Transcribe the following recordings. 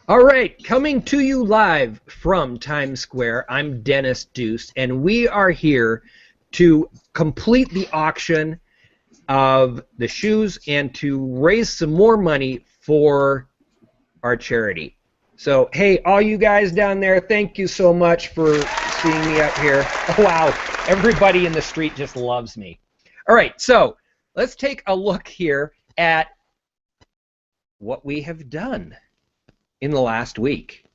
All right, coming to you live from Times Square, I'm Dennis DUCE, and we are here to complete the auction of the shoes and to raise some more money for our charity. So, hey, all you guys down there, thank you so much for seeing me up here. Oh, wow, everybody in the street just loves me. All right, so let's take a look here at what we have done in the last week.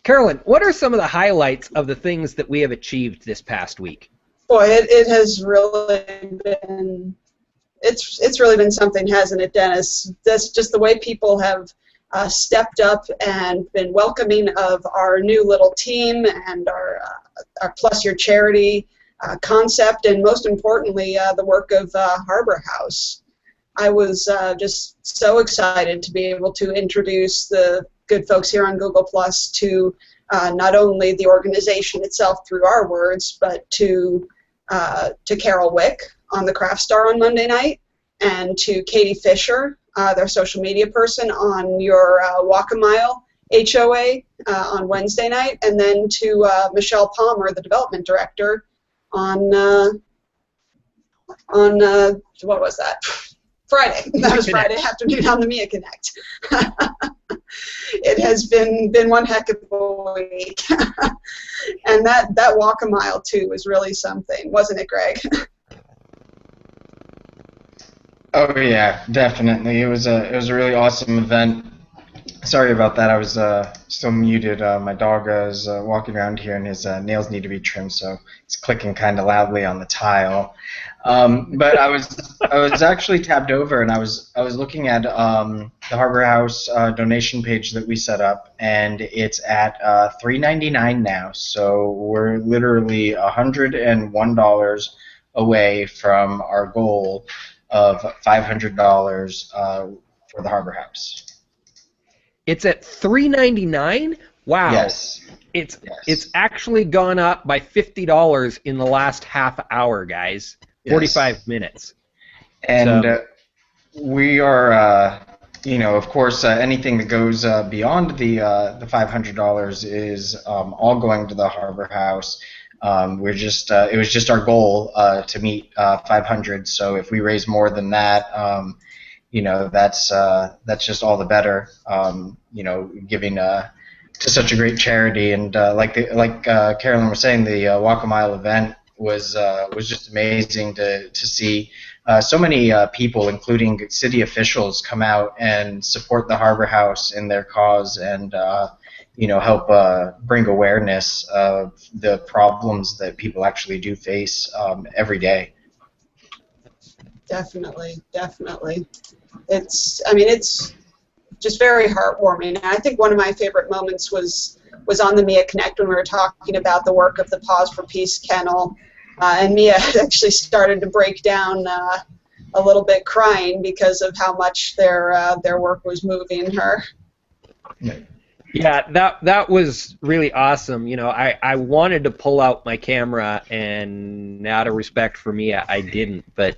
Carolyn, what are some of the highlights of the things that we have achieved this past week? Boy, it has really been, it's really been something, hasn't it, Dennis? That's just the way people have stepped up and been welcoming of our new little team and our Plus Your Charity concept, and most importantly, the work of Harbor House. I was just so excited to be able to introduce the good folks here on Google Plus to not only the organization itself through our words, but to Carol Wick on the Craft Star on Monday night, and to Katie Fisher, their social media person, on your Walk a Mile HOA on Wednesday night, and then to Michelle Palmer, the development director, on what was that? Friday. That was Friday afternoon on the Mia Connect. It has been one heck of a week. And that walk a mile too was really something, wasn't it, Greg? Oh yeah, definitely. It was a really awesome event. Sorry about that. I was still muted. My dog is walking around here, and his nails need to be trimmed, so it's clicking kind of loudly on the tile. But I was actually tabbed over, and I was looking at the Harbor House donation page that we set up, and it's at $3.99 now. So we're literally $101 away from our goal of $500 for the Harbor House. It's at $3.99? Wow. Yes. It's actually gone up by $50 in the last half hour, guys. 45 minutes. And we are, of course, anything that goes beyond the $500 is all going to the Harbor House. It was just our goal to meet 500. So if we raise more than that, that's just all the better. Giving to such a great charity, and like Carolyn was saying, the Walk a Mile event was just amazing to see so many people, including city officials, come out and support the Harbor House in their cause, and help bring awareness of the problems that people actually do face every day. Definitely. It's just very heartwarming. And I think one of my favorite moments was on the Mia Connect when we were talking about the work of the Pause for Peace kennel, and Mia actually started to break down a little bit, crying because of how much their work was moving her. Yeah, that was really awesome. I wanted to pull out my camera, and out of respect for Mia, I didn't. But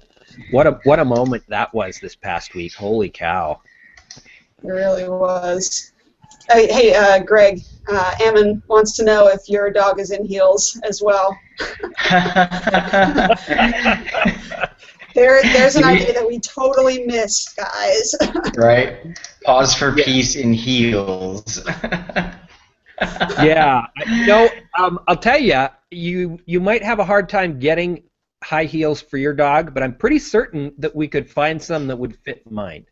what a moment that was this past week. Holy cow. It really was. Hey, Greg, Ammon wants to know if your dog is in heels as well. There's an idea that we totally missed, guys. Right? Pause for peace in heels. Yeah. I'll tell you, you might have a hard time getting high heels for your dog, but I'm pretty certain that we could find some that would fit mine.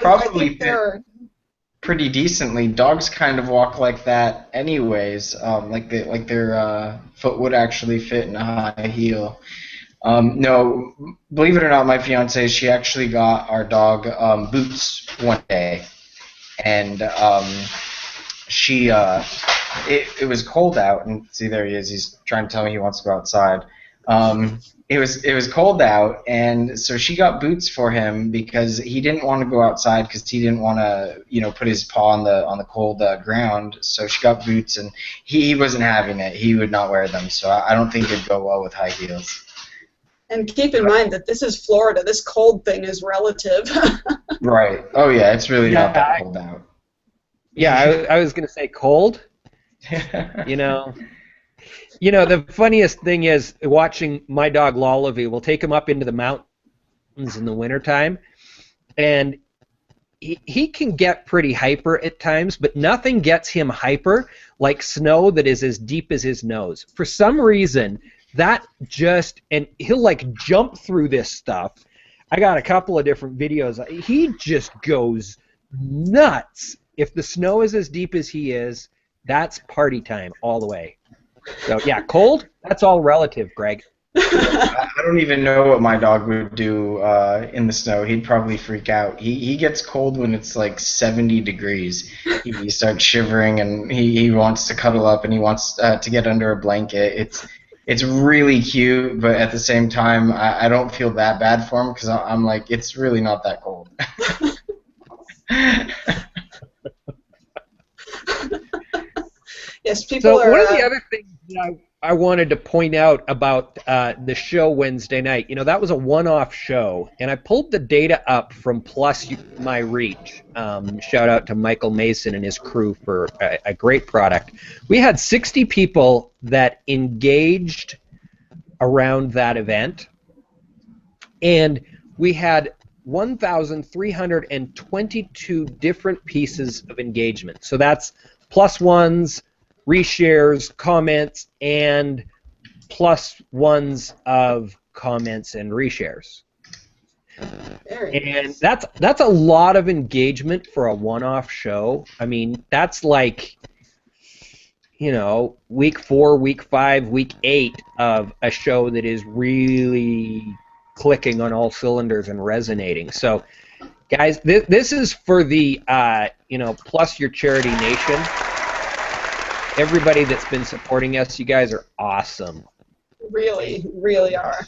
Probably fit pretty decently. Dogs kind of walk like that anyways, like their foot would actually fit in a high heel. No, believe it or not, my fiance, she actually got our dog boots one day, and it was cold out, and see, there he is. He's trying to tell me he wants to go outside. It was cold out, and so she got boots for him because he didn't want to go outside because he didn't want to put his paw on the cold ground. So she got boots, and he wasn't having it. He would not wear them. So I don't think it'd go well with high heels. And keep in mind that this is Florida. This cold thing is relative. Right. Oh yeah, it's really not that cold out. Yeah, I was going to say cold. You know, the funniest thing is watching my dog Lullaby. We'll take him up into the mountains in the wintertime, and he can get pretty hyper at times, but nothing gets him hyper like snow that is as deep as his nose. For some reason, and he'll like jump through this stuff. I got a couple of different videos. He just goes nuts. If the snow is as deep as he is, that's party time all the way. So yeah, cold, that's all relative, Greg. I don't even know what my dog would do in the snow. He'd probably freak out. He gets cold when it's like 70 degrees. He starts shivering, and he wants to cuddle up, and he wants to get under a blanket. It's really cute, but at the same time, I don't feel that bad for him because I'm like, it's really not that cold. Yes, people are. So one of the other things that I wanted to point out about the show Wednesday night, that was a one-off show, and I pulled the data up from Plus My Reach. Shout out to Michael Mason and his crew for a great product. We had 60 people that engaged around that event, and we had 1,322 different pieces of engagement. So that's plus ones, reshares, comments, and plus ones of comments and reshares. And that's a lot of engagement for a one-off show. I mean, that's like, week 4, week 5, week 8 of a show that is really clicking on all cylinders and resonating. So, guys, this is for the, plus your charity nation. Everybody that's been supporting us, you guys are awesome. Really, really are.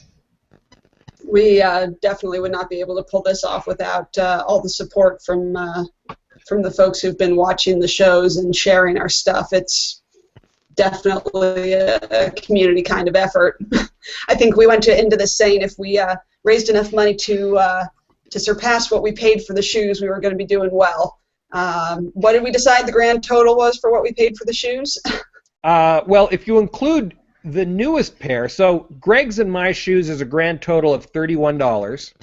We definitely would not be able to pull this off without all the support from the folks who've been watching the shows and sharing our stuff. It's definitely a community kind of effort. I think we went into this saying if we raised enough money to surpass what we paid for the shoes, we were going to be doing well. What did we decide the grand total was for what we paid for the shoes? Well, if you include the newest pair, so Greg's and my shoes is a grand total of $31.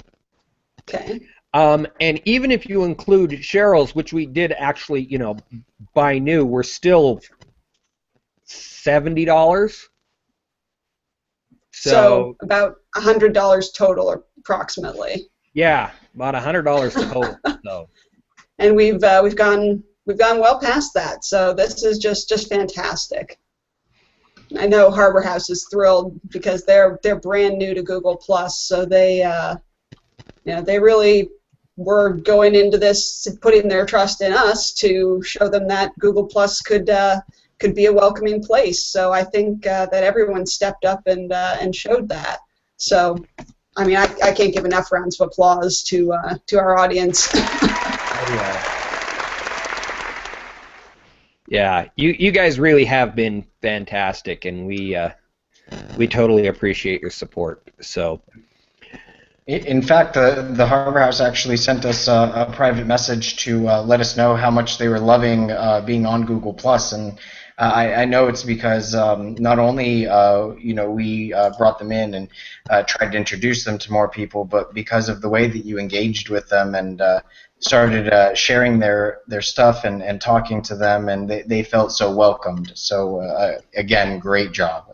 Okay. And even if you include Cheryl's, which we did actually, buy new, we're still $70. So about $100 total, approximately. Yeah, about $100 total. So. And we've gone well past that. So this is just fantastic. I know Harbor House is thrilled because they're brand new to Google Plus, so they they really were going into this putting their trust in us to show them that Google Plus could be a welcoming place. So I think that everyone stepped up and showed that. So I mean, I can't give enough rounds of applause to our audience. Yeah, you guys really have been fantastic, and we totally appreciate your support. So, in fact, the Harbor House actually sent us a private message to let us know how much they were loving being on Google Plus, and I know it's because not only we brought them in and tried to introduce them to more people, but because of the way that you engaged with them and started sharing their stuff and talking to them, and they felt so welcomed. So again, great job.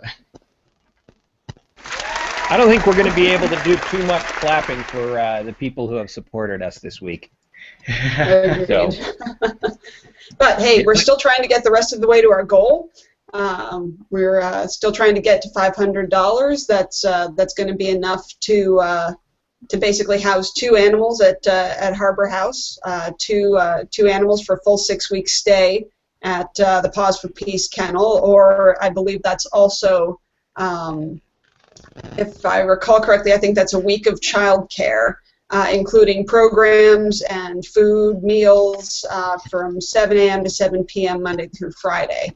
I don't think we're going to be able to do too much clapping for the people who have supported us this week. So. But hey, we're still trying to get the rest of the way to our goal. We're still trying to get to $500. That's going to be enough to basically house 2 animals at Harbor House, two animals for a full 6-week stay at the Paws for Peace kennel, or I believe that's also, if I recall correctly, I think that's a week of child care, including programs and food, meals from 7 a.m. to 7 p.m. Monday through Friday.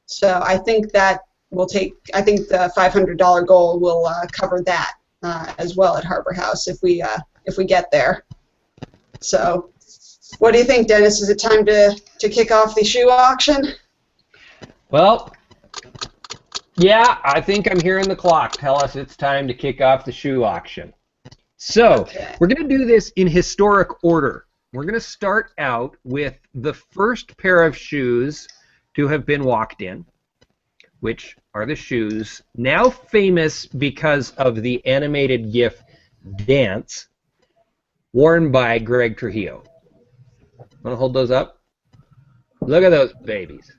So I think that will take, I think the $500 goal will cover that as well at Harbor House if we get there. So What do you think, Dennis? Is it time to kick off the shoe auction? Well, yeah, I think I'm hearing the clock tell us it's time to kick off the shoe auction. So, we're going to do this in historic order. We're going to start out with the first pair of shoes to have been walked in, which are the shoes now famous because of the animated GIF dance worn by Greg Trujillo. Want to hold those up? Look at those babies.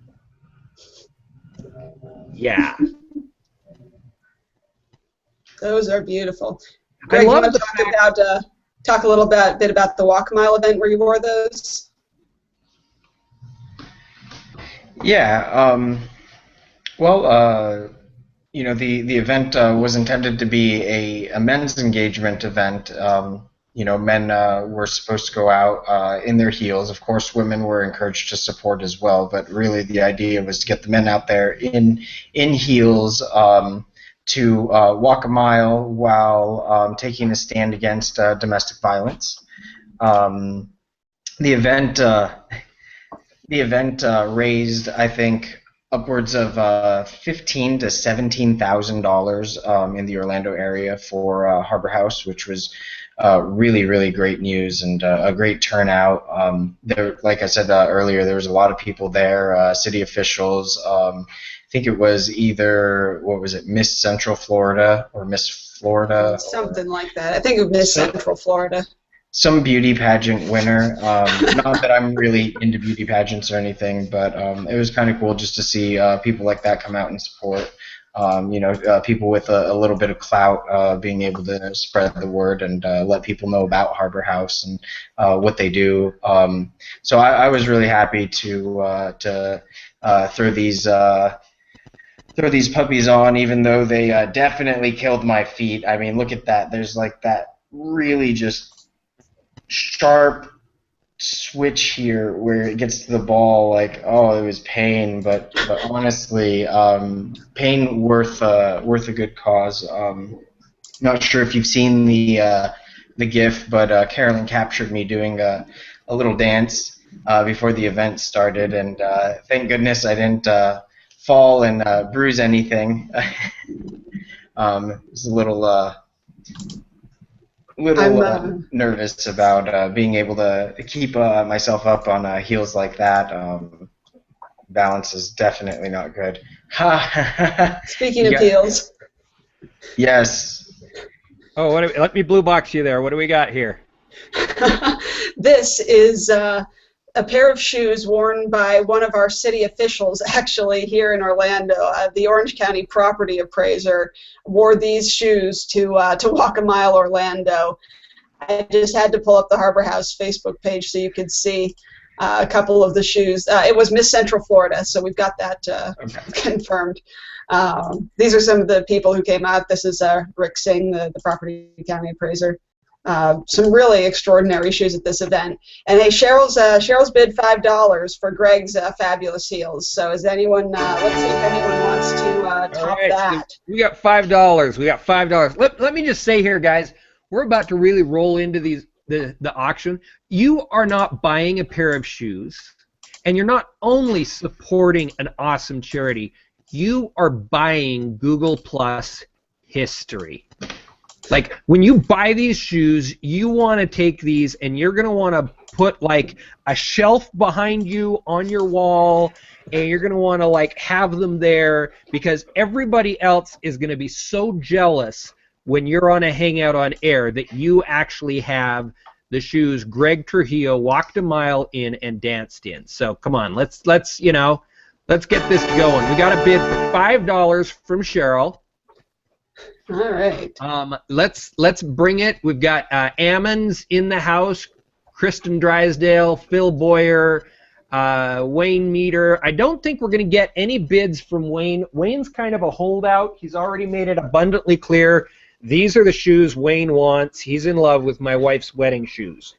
Yeah. Those are beautiful. Greg, I love you want to talk a little bit about the Walk a Mile event where you wore those? Yeah. Well, you know, the event was intended to be a men's engagement event. You know, men were supposed to go out in their heels. Of course, women were encouraged to support as well. But really, the idea was to get the men out there in heels to walk a mile while taking a stand against domestic violence. The event raised, I think, upwards of $15,000 to $17,000 in the Orlando area for Harbor House, which was really, really great news and a great turnout. There, like I said earlier, there was a lot of people there, city officials. I think it was either, what was it, Miss Central Florida or Miss Florida? Something like that. I think it was Miss Central Florida. Some beauty pageant winner. Not that I'm really into beauty pageants or anything, but it was kind of cool just to see people like that come out and support. You know, people with a little bit of clout being able to spread the word and let people know about Harbor House and what they do. So I was really happy to throw these puppies on, even though they definitely killed my feet. I mean, look at that. There's like that really just sharp switch here where it gets to the ball. Like, oh, it was pain, but honestly, pain worth a good cause. Not sure if you've seen the GIF, but Carolyn captured me doing a little dance before the event started, and thank goodness I didn't fall and bruise anything. It was a little nervous about being able to keep myself up on heels like that. Balance is definitely not good. Speaking of heels. Yes. Oh, let me blue box you there. What do we got here? This is a pair of shoes worn by one of our city officials, actually, here in Orlando. The Orange County property appraiser wore these shoes to Walk a Mile Orlando. I just had to pull up the Harbor House Facebook page so you could see a couple of the shoes. It was Miss Central Florida, so we've got that confirmed. These are some of the people who came out. This is Rick Singh, the property county appraiser. Some really extraordinary shoes at this event. And hey, Cheryl's bid $5 for Greg's fabulous heels. So is anyone? Let's see if anyone wants to top that. So we got $5. We got $5. Let me just say here, guys, we're about to really roll into the auction. You are not buying a pair of shoes, and you're not only supporting an awesome charity. You are buying Google Plus history. Like, when you buy these shoes, you want to take these and you're going to want to put, like, a shelf behind you on your wall, and you're going to want to, like, have them there because everybody else is going to be so jealous when you're on a hangout on air that you actually have the shoes Greg Trujillo walked a mile in and danced in. So, come on, let's get this going. We got a bid for $5 from Cheryl. All right. Let's bring it. We've got Ammons in the house, Kristen Drysdale, Phil Boyer, Wayne Meter. I don't think we're going to get any bids from Wayne. Wayne's kind of a holdout. He's already made it abundantly clear. These are the shoes Wayne wants. He's in love with my wife's wedding shoes.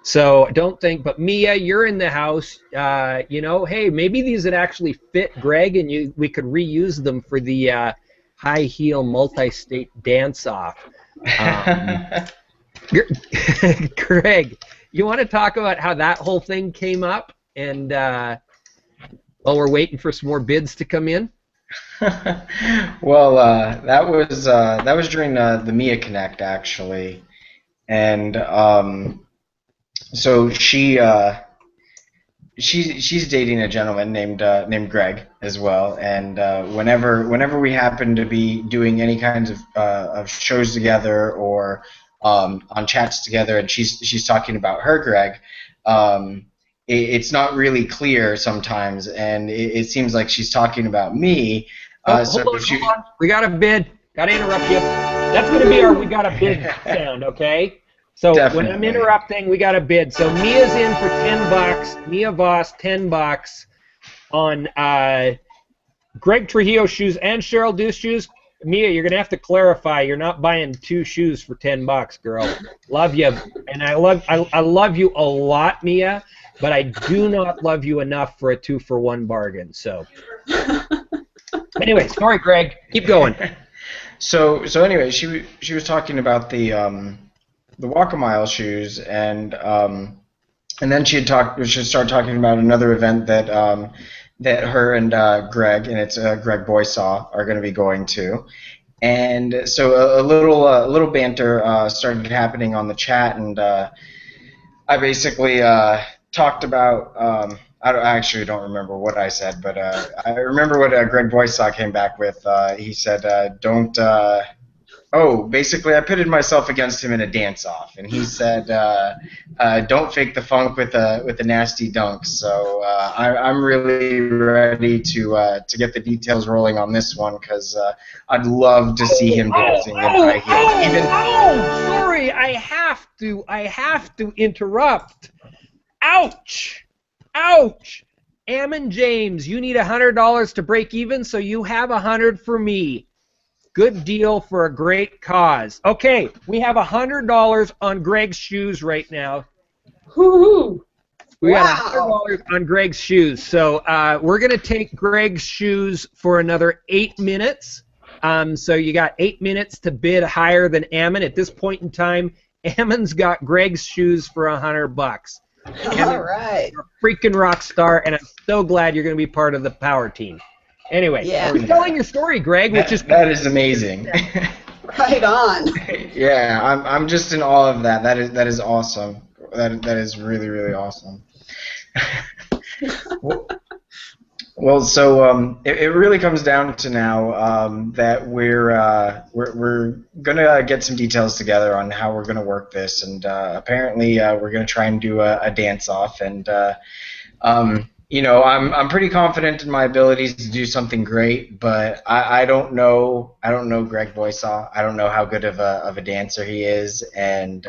So I don't think, but Mia, you're in the house. You know, hey, maybe these would actually fit Greg, and we could reuse them for the high heel multi-state dance-off. Greg, You want to talk about how that whole thing came up, and while we're waiting for some more bids to come in? Well, that was during the Mia Connect actually, and so she's dating a gentleman named Greg as well, and whenever we happen to be doing any kinds of shows together or on chats together, and she's talking about her Greg, it's not really clear sometimes, and it seems like she's talking about me. Hold on. We got a bid. Got to interrupt you. That's going to be our "we got a bid" sound, okay? So Definitely. when I'm interrupting, we got a bid. So Mia's in for $10. Mia Voss, $10 on Greg Trujillo shoes and Cheryl DUCE shoes. Mia, you're gonna have to clarify. You're not buying 2 shoes for $10, girl. Love you, and I love you a lot, Mia. But I do not love you enough for a 2-for-1 bargain. So anyway, sorry, Greg. Keep going. So anyway, she was talking about the Walk a Mile shoes, and then she started talking about another event that that her and Greg, and it's Greg Boysaw, are going to be going to. And so a little banter started happening on the chat, and I basically talked about I actually don't remember what I said, but I remember what Greg Boysaw came back with. He said, "Don't." Basically, I pitted myself against him in a dance-off, and he said, "Don't fake the funk with a nasty dunk." So I'm really ready to get the details rolling on this one, because I'd love to see him dancing in high heels. Sorry, I have to interrupt. Ouch! Ouch! Ammon James, you need $100 to break even, so you have $100 for me. Good deal for a great cause. Okay, we have $100 on Greg's shoes right now. Woo-hoo. We got $100 on Greg's shoes. So we're going to take Greg's shoes for another 8 minutes. So you got 8 minutes to bid higher than Ammon. At this point in time, Ammon's got Greg's shoes for $100. All right. You're a freaking rock star, and I'm so glad you're going to be part of the power team. Anyway, keep telling your story, Greg. That is amazing. Right on. Yeah, I'm just in awe of that. That is awesome. That is really, really awesome. Well, so it really comes down to now that we're gonna get some details together on how we're gonna work this, and apparently we're gonna try and do a dance off, and you know, I'm pretty confident in my abilities to do something great, but I don't know Greg Boysaw. I don't know how good of a dancer he is, and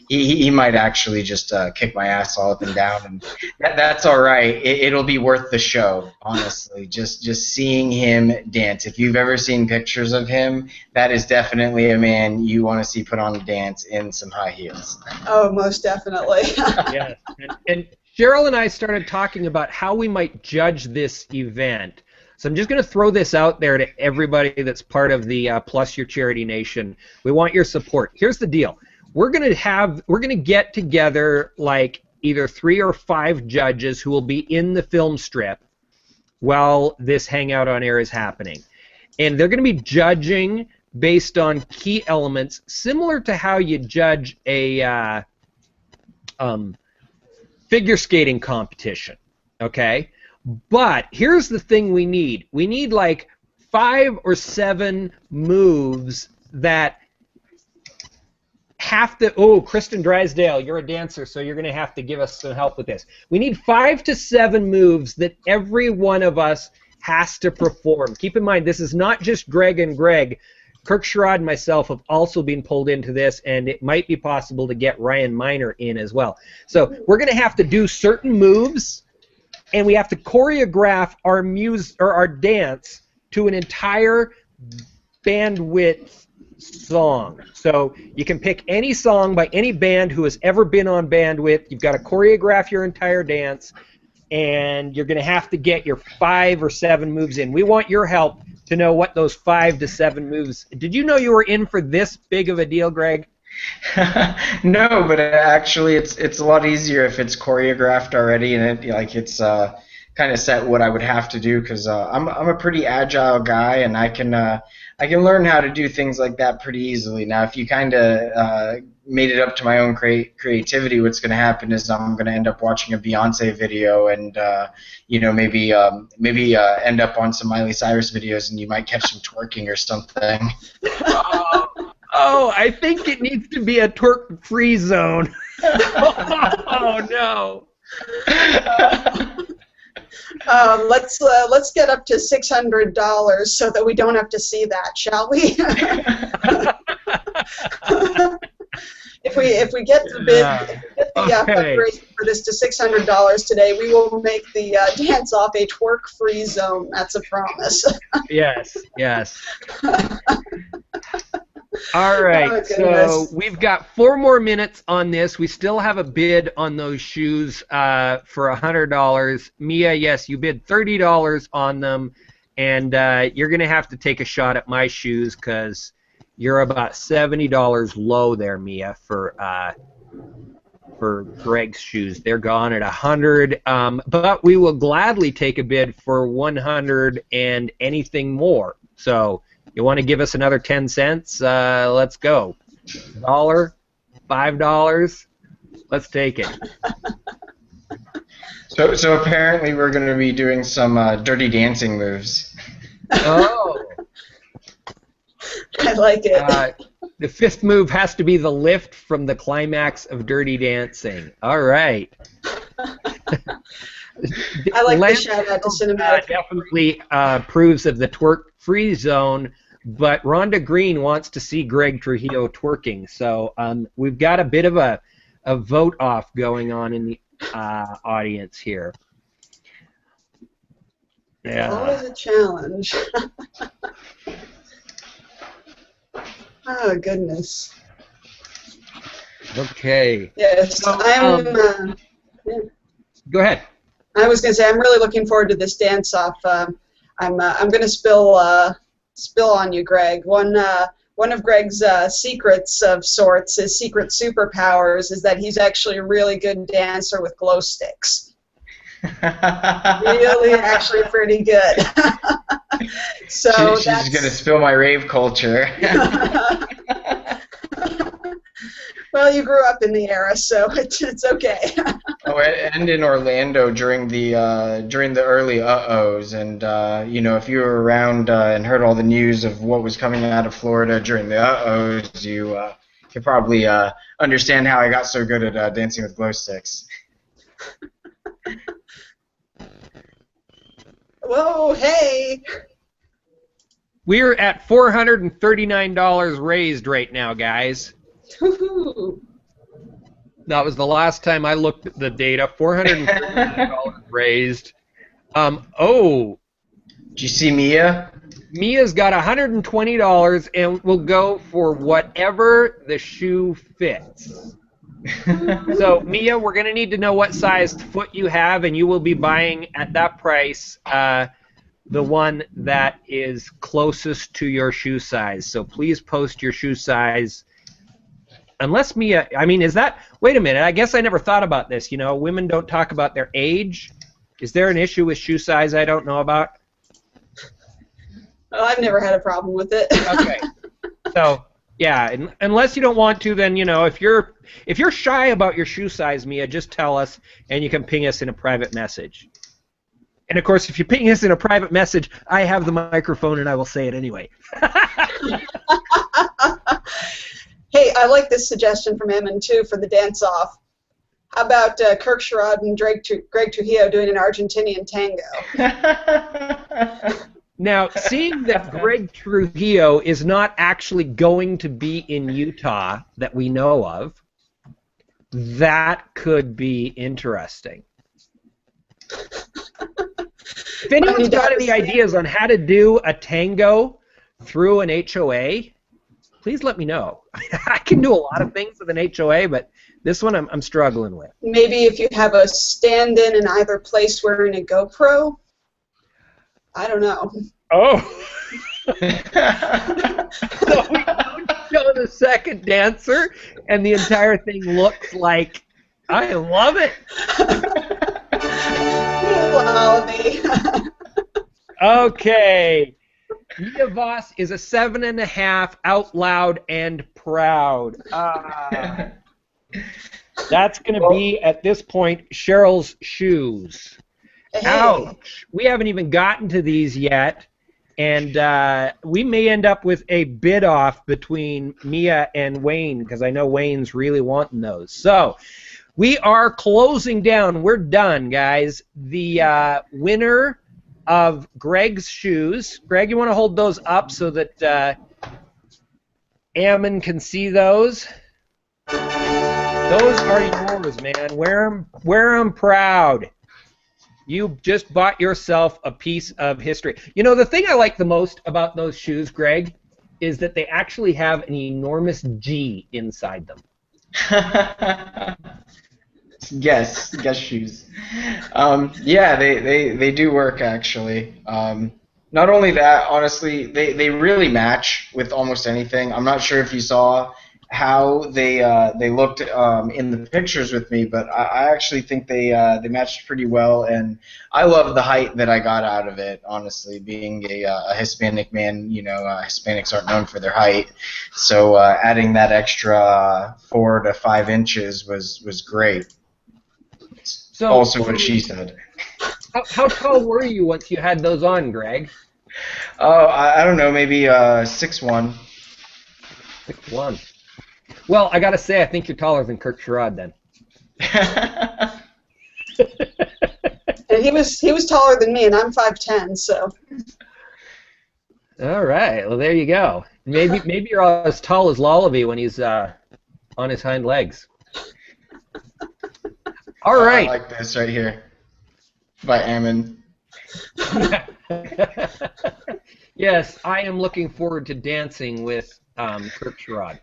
he might actually just kick my ass all up and down, and that's all right. It'll be worth the show, honestly. Just seeing him dance. If you've ever seen pictures of him, that is definitely a man you want to see put on a dance in some high heels. Oh, most definitely. Yeah, and Cheryl and I started talking about how we might judge this event. So I'm just going to throw this out there to everybody that's part of the Plus Your Charity Nation. We want your support. Here's the deal. We're going to get together like either 3 or 5 judges who will be in the film strip while this Hangout on Air is happening. And they're going to be judging based on key elements similar to how you judge a figure skating competition, okay? But here's the thing we need. We need like 5 or 7 moves that have to... Oh, Kristen Drysdale, you're a dancer, so you're going to have to give us some help with this. We need 5 to 7 moves that every one of us has to perform. Keep in mind, this is not just Greg and Greg. Kirk Sherrod and myself have also been pulled into this, and it might be possible to get Ryan Miner in as well. So we're going to have to do certain moves, and we have to choreograph our dance to an entire bandwidth song. So you can pick any song by any band who has ever been on Bandwidth. You've got to choreograph your entire dance, and you're going to have to get your 5 or 7 moves in. We want your help to know what those 5 to 7 moves. Did you know you were in for this big of a deal, Greg? No, but actually, it's a lot easier if it's choreographed already and it's kind of set what I would have to do because I'm a pretty agile guy and I can learn how to do things like that pretty easily. Now, if you kind of made it up to my own creativity, what's going to happen is I'm going to end up watching a Beyonce video and maybe end up on some Miley Cyrus videos and you might catch some twerking or something. Oh, I think it needs to be a twerk-free zone. Oh no. Let's get up to $600 so that we don't have to see that, shall we? If we get the bid, fundraising for this to $600 today, we will make the dance off a twerk-free zone. That's a promise. Yes, yes. All right, so we've got 4 more minutes on this. We still have a bid on those shoes for $100. Mia, yes, you bid $30 on them, and you're going to have to take a shot at my shoes because you're about $70 low there, Mia, for Greg's shoes. They're gone at $100, but we will gladly take a bid for $100 and anything more. So you want to give us another 10 cents? Let's go. $1, $5. Let's take it. So apparently we're going to be doing some dirty dancing moves. Oh. I like it. The 5th move has to be the lift from the climax of Dirty Dancing. All right. I like the shout out to cinematic. Definitely approves of the twerk-free zone, but Rhonda Green wants to see Greg Trujillo twerking. So we've got a bit of a vote-off going on in the audience here. Yeah. Always a challenge. Oh, goodness. Okay. Yes, So, yeah. Go ahead. I was going to say I'm really looking forward to this dance-off. I'm going to spill on you, Greg. One of Greg's secrets of sorts, his secret superpowers, is that he's actually a really good dancer with glow sticks. Really, actually, pretty good. So she's going to spill my rave culture. Well, you grew up in the era, so it's okay. Oh, and in Orlando during the early uh-ohs, and if you were around and heard all the news of what was coming out of Florida during the uh-ohs, you could probably understand how I got so good at dancing with glow sticks. Whoa, hey! We're at $439 raised right now, guys. Woohoo! That was the last time I looked at the data. $439 raised. Oh. Did you see Mia? Mia's got $120 and will go for whatever the shoe fits. So, Mia, we're going to need to know what size foot you have, and you will be buying at that price the one that is closest to your shoe size. So please post your shoe size. Unless Mia, I mean, is that, wait a minute, I guess I never thought about this. You know, women don't talk about their age. Is there an issue with shoe size I don't know about? Well, I've never had a problem with it. Okay. So, yeah, unless you don't want to, then, you know, if you're shy about your shoe size, Mia, just tell us, and you can ping us in a private message. And, of course, if you ping us in a private message, I have the microphone, and I will say it anyway. Hey, I like this suggestion from Emin, too, for the dance-off. How about Kirk Sherrod and Greg Trujillo doing an Argentinian tango? Now, seeing that Greg Trujillo is not actually going to be in Utah that we know of, that could be interesting. If anyone's got any ideas on how to do a tango through an HOA, please let me know. I can do a lot of things with an HOA, but this one I'm struggling with. Maybe if you have a stand-in in either place wearing a GoPro? I don't know. Oh. show the second dancer, and the entire thing looks like, I love it. Okay. Mia Voss is a 7.5, out loud and proud. That's going to be, at this point, Cheryl's shoes. Hey. Ouch. We haven't even gotten to these yet, and we may end up with a bid-off between Mia and Wayne, because I know Wayne's really wanting those. So, we are closing down. We're done, guys. The winner of Greg's shoes. Greg, you want to hold those up so that Ammon can see those? Those are yours, man. Wear 'em proud. You just bought yourself a piece of history. You know, the thing I like the most about those shoes, Greg, is that they actually have an enormous G inside them. Guess shoes. Yeah, they do work actually. Not only that, honestly, they really match with almost anything. I'm not sure if you saw how they looked in the pictures with me, but I actually think they matched pretty well, and I love the height that I got out of it. Honestly, being a Hispanic man, you know, Hispanics aren't known for their height, so adding that extra 4 to 5 inches was great. So, also what she said. How tall were you once you had those on, Greg? Oh, I don't know, maybe 6'1". 6'1". Well, I gotta say, I think you're taller than Kirk Sherrod then. And he was taller than me, and I'm 5'10", so. All right, well there you go. Maybe you're as tall as Lullaby when he's on his hind legs. All right. I like this right here by Ammon. Yes, I am looking forward to dancing with Kirk Sherrod.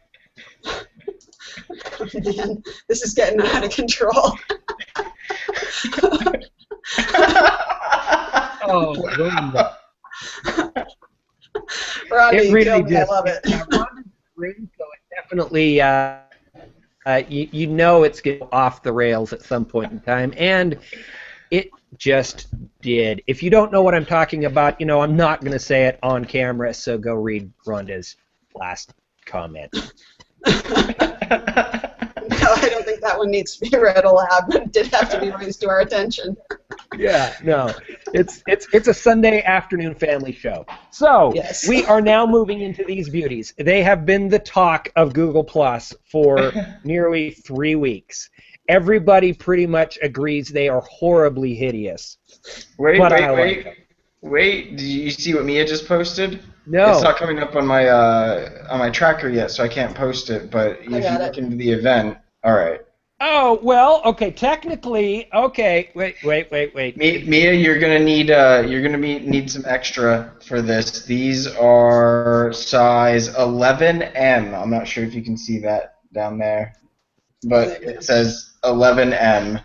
Oh, man, this is getting out of control. Oh, Rodney, it really I love it. Rhonda's great, so it definitely, you know it's getting off the rails at some point in time, and it just did. If you don't know what I'm talking about, you know, I'm not going to say it on camera, so go read Rhonda's last comment. No, I don't think that one needs to be read aloud, but it did have to be raised to our attention. Yeah, no, it's a Sunday afternoon family show. So yes. We are now moving into these beauties. They have been the talk of Google Plus for nearly 3 weeks. Everybody pretty much agrees they are horribly hideous. Wait! Did you see what Mia just posted? No. It's not coming up on my tracker yet, so I can't post it. But if you look into the event, all right. Oh well, okay. Technically, okay. Wait. Mia, you're gonna need some extra for this. These are size 11M. I'm not sure if you can see that down there, but it says 11M.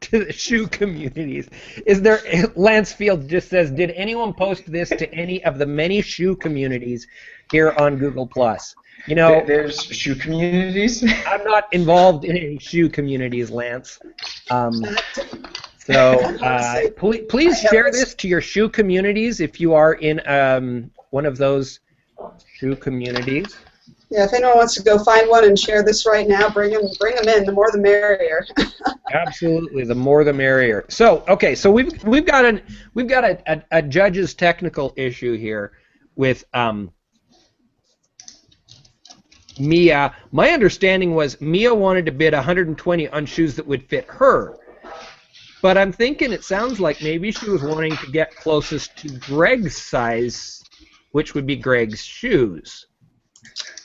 To the shoe communities. Is there, Lance Field just says, did anyone post this to any of the many shoe communities here on Google+? You know, there's shoe communities? I'm not involved in any shoe communities, Lance. Please share this to your shoe communities if you are in one of those shoe communities. Yeah, if anyone wants to go find one and share this right now, bring them in. The more the merrier. Absolutely, the more the merrier. So, okay, so we've got a judge's technical issue here with Mia. My understanding was Mia wanted to bid $120 on shoes that would fit her, but I'm thinking it sounds like maybe she was wanting to get closest to Greg's size, which would be Greg's shoes.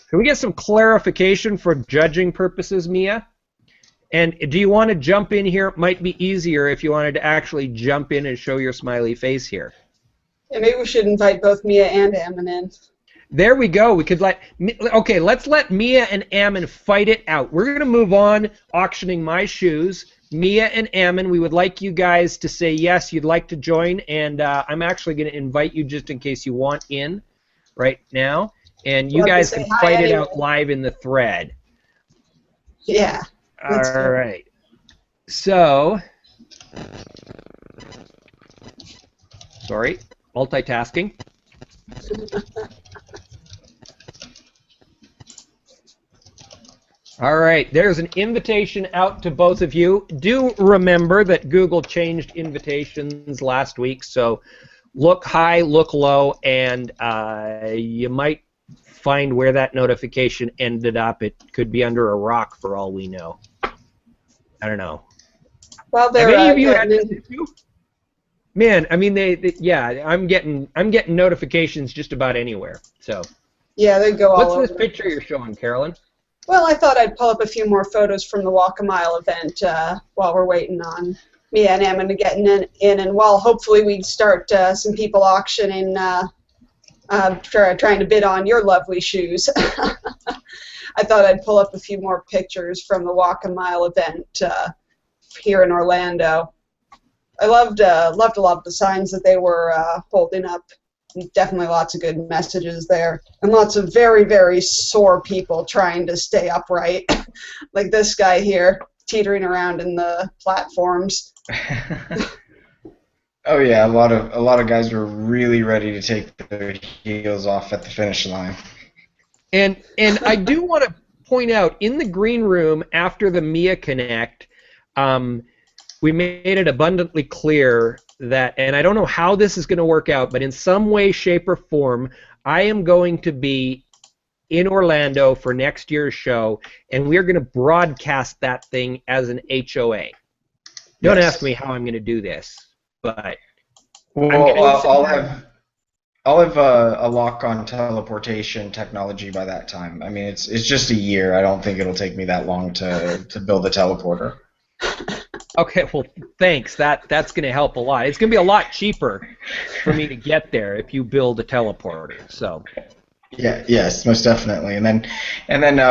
Can we get some clarification for judging purposes, Mia? And do you want to jump in here? It might be easier if you wanted to actually jump in and show your smiley face here. Yeah, maybe we should invite both Mia and Ammon in. There we go. We could let's let Mia and Ammon fight it out. We're going to move on auctioning my shoes. Mia and Ammon, we would like you guys to say yes, you'd like to join, and I'm actually going to invite you just in case you want in right now, and you Love to guys say can hi fight it anyway. out live in the thread. Yeah. That's All cool. right. So, sorry, multitasking. All right, there's an invitation out to both of you. Do remember that Google changed invitations last week, so look high, look low, and you might find where that notification ended up. It could be under a rock for all we know. I don't know. Well, Have they're any of you had getting this issue? Man, I mean, yeah, I'm getting notifications just about anywhere. So, yeah, they go all what's over. this picture you're showing, Carolyn? Well, I thought I'd pull up a few more photos from the Walk a Mile event while we're waiting on Mia and Ammon to get in, and while hopefully we start some people auctioning, trying to bid on your lovely shoes. I thought I'd pull up a few more pictures from the Walk a Mile event here in Orlando. I loved a lot of the signs that they were holding up. Definitely lots of good messages there, and lots of very, very sore people trying to stay upright, like this guy here teetering around in the platforms. Oh yeah, a lot of guys were really ready to take their heels off at the finish line. And I do want to point out, in the green room after the Mia Connect, we made it abundantly clear that, and I don't know how this is going to work out, but in some way, shape, or form, I am going to be in Orlando for next year's show, and we're going to broadcast that thing as an HOA. Don't Yes. ask me how I'm going to do this, but Well, I'll have a lock-on teleportation technology by that time. I mean, it's just a year. I don't think it'll take me that long to build a teleporter. okay, well, thanks. That's going to help a lot. It's going to be a lot cheaper for me to get there if you build a teleporter. So. Yeah. Yes, most definitely. And then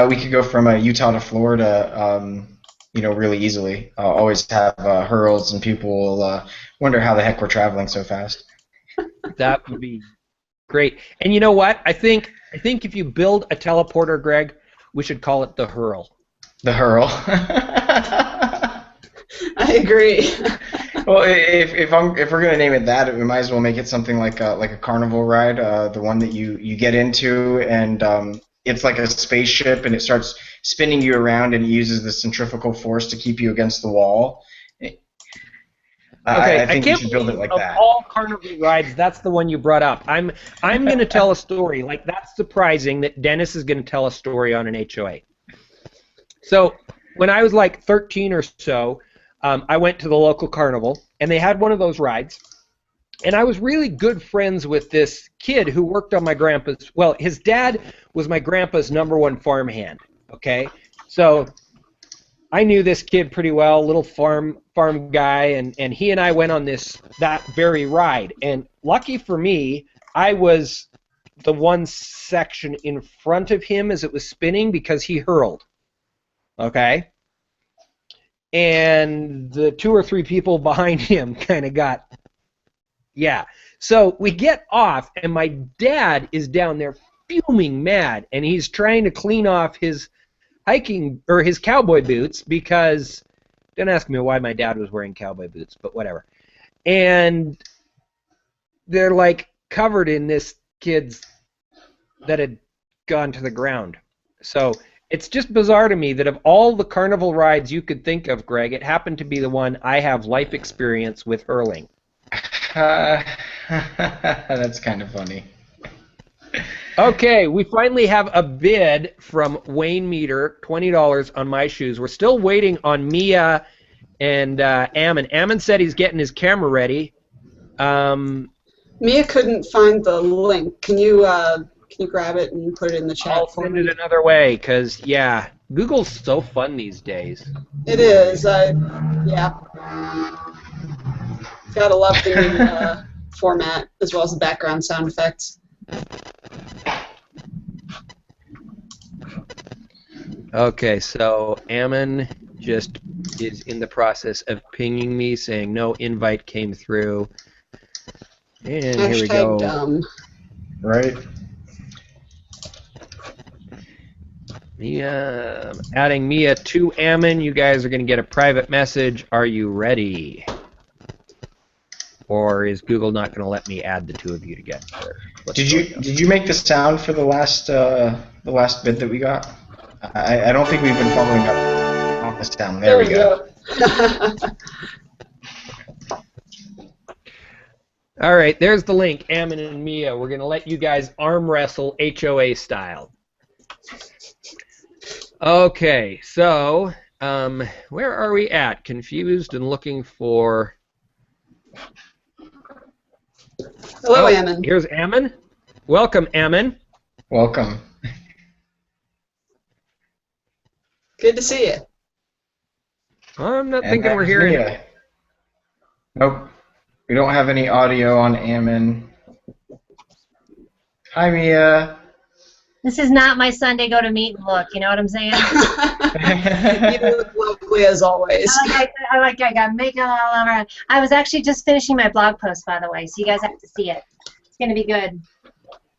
we could go from Utah to Florida, really easily. Always have hurls, and people will wonder how the heck we're traveling so fast. That would be great. And you know what? I think if you build a teleporter, Greg, we should call it the Hurl. The hurl. I agree. Well, if we're gonna name it that, we might as well make it something like a carnival ride, the one that you get into, and it's like a spaceship, and it starts spinning you around, and it uses the centrifugal force to keep you against the wall. Okay, I think you can't should build it like of that. all carnival rides, that's the one you brought up. I'm going to tell a story. Like, that's surprising that Dennis is going to tell a story on an HOA. So when I was like 13 or so, I went to the local carnival, and they had one of those rides. And I was really good friends with this kid who worked on my grandpa's. Well, his dad was my grandpa's #1 farmhand. Okay, so I knew this kid pretty well, little farm guy, and he and I went on that very ride. And lucky for me, I was the one section in front of him as it was spinning because he hurled. Okay? And the 2 or 3 people behind him kind of got, yeah. So we get off, and my dad is down there fuming mad, and he's trying to clean off his hiking or his cowboy boots, because don't ask me why my dad was wearing cowboy boots, but whatever. And they're like covered in this kid's that had gone to the ground. So it's just bizarre to me that of all the carnival rides you could think of, Greg, it happened to be the one I have life experience with hurling. That's kind of funny. Okay, we finally have a bid from Wayne Meter, $20 on my shoes. We're still waiting on Mia and Ammon. Ammon said he's getting his camera ready. Mia couldn't find the link. Can you grab it and put it in the chat I'll for send me? it another way, because, yeah, Google's so fun these days. It is. Yeah. Gotta love the new format, as well as the background sound effects. Okay, so Ammon just is in the process of pinging me saying no invite came through. And here we go. Dumb. Right. Mia, I'm adding Mia to Ammon. You guys are going to get a private message. Are you ready? Or is Google not going to let me add the two of you together? Did you make the sound for the last bid that we got? I don't think we've been following up on the sound. There we go. All right, there's the link. Ammon and Mia. We're going to let you guys arm wrestle HOA style. Okay, so where are we at? Confused and looking for... Hello, Ammon. Here's Ammon. Welcome, Ammon. Welcome. Good to see you. I'm not thinking we're hearing it. Nope. We don't have any audio on Ammon. Hi, Mia. This is not my Sunday go to meeting look, you know what I'm saying? You look lovely as always. I got makeup all over. I was actually just finishing my blog post, by the way, so you guys have to see it. It's going to be good.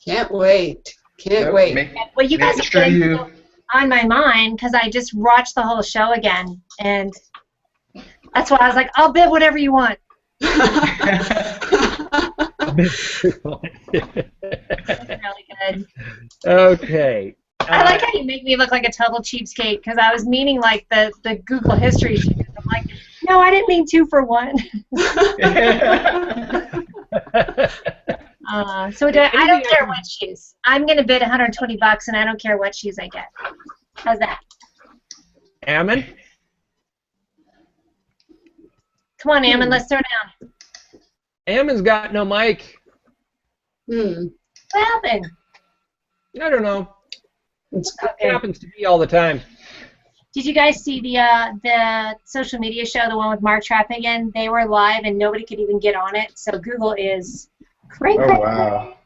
Can't wait. Can't wait. Well, you guys have been on my mind because I just watched the whole show again, and that's why I was like, I'll bid whatever you want. Really good. Okay. I like how you make me look like a total cheapskate because I was meaning like the Google history sheet. I'm like, no, I didn't mean 2 for 1. So I don't care what shoes. I'm gonna bid $120 and I don't care what shoes I get. How's that? Ammon? Come on, Ammon, let's throw down. Ammon's got no mic. What happened? I don't know. It Okay. happens to me all the time. Did you guys see the social media show, the one with Mark Trappigan? They were live and nobody could even get on it. So Google is crazy. Oh, wow.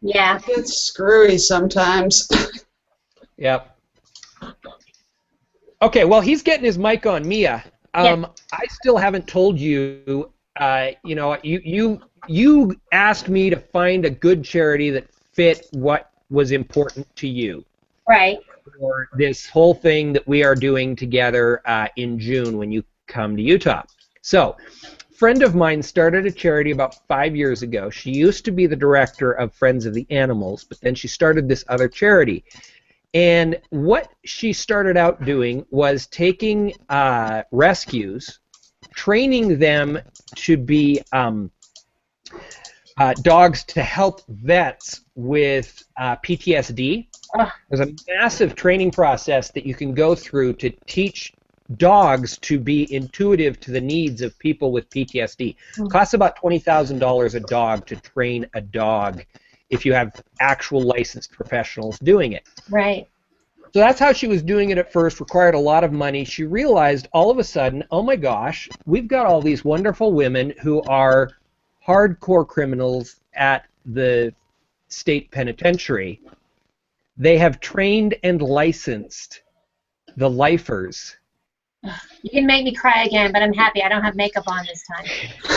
Yeah. It's screwy sometimes. Yep. Okay, well, he's getting his mic on. Mia, Yeah. I still haven't told you, you know, you asked me to find a good charity that fit what was important to you. Right. For this whole thing that we are doing together in June when you come to Utah. So, a friend of mine started a charity about 5 years ago. She used to be the director of Friends of the Animals, but then she started this other charity. And what she started out doing was taking rescues, training them to be dogs to help vets with PTSD. There's a massive training process that you can go through to teach dogs to be intuitive to the needs of people with PTSD. It costs about $20,000 a dog to train a dog if you have actual licensed professionals doing it. Right. So that's how she was doing it at first, required a lot of money. She realized all of a sudden, oh my gosh, we've got all these wonderful women who are hardcore criminals at the state penitentiary. They have trained and licensed the lifers. You can make me cry again, but I'm happy I don't have makeup on this time.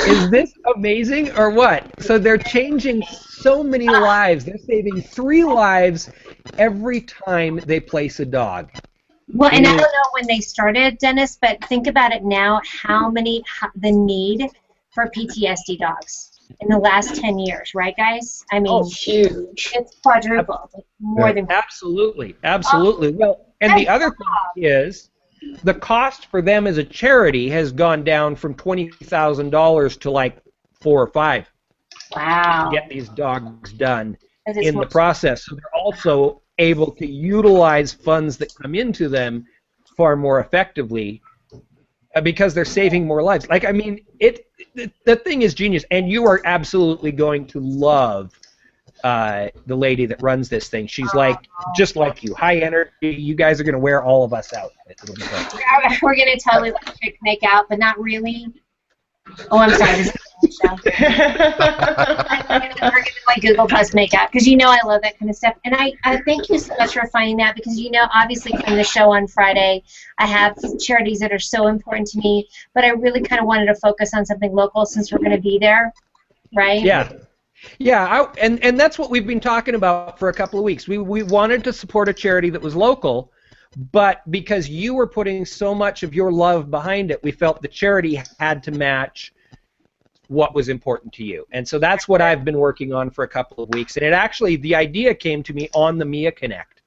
Is this amazing or what? So they're changing so many lives. They're saving 3 lives every time they place a dog. Well, and I don't know when they started, Dennis, but think about it now, the need for PTSD dogs in the last 10 years, right, guys? I mean, huge. It's quadrupled, more than absolutely, absolutely. Well, and the other thing is, the cost for them as a charity has gone down from $20,000 to like 4 or 5. Wow. To get these dogs done in the process. So they're also able to utilize funds that come into them far more effectively because they're saving more lives. Like, I mean, the thing is genius, and you are absolutely going to love the lady that runs this thing. She's like, just like you, high energy. You guys are going to wear all of us out. It'll be fun. We're going to totally let Chick make out, but not really. Oh, I'm sorry. So. I'm going to work into my Google Plus makeup because you know I love that kind of stuff. And I thank you so much for finding that because you know, obviously from the show on Friday, I have charities that are so important to me, but I really kind of wanted to focus on something local since we're going to be there, right? Yeah. Yeah, and that's what we've been talking about for a couple of weeks. We wanted to support a charity that was local, but because you were putting so much of your love behind it, we felt the charity had to match what was important to you. And so that's what I've been working on for a couple of weeks. And it actually, the idea came to me on the Mia Connect.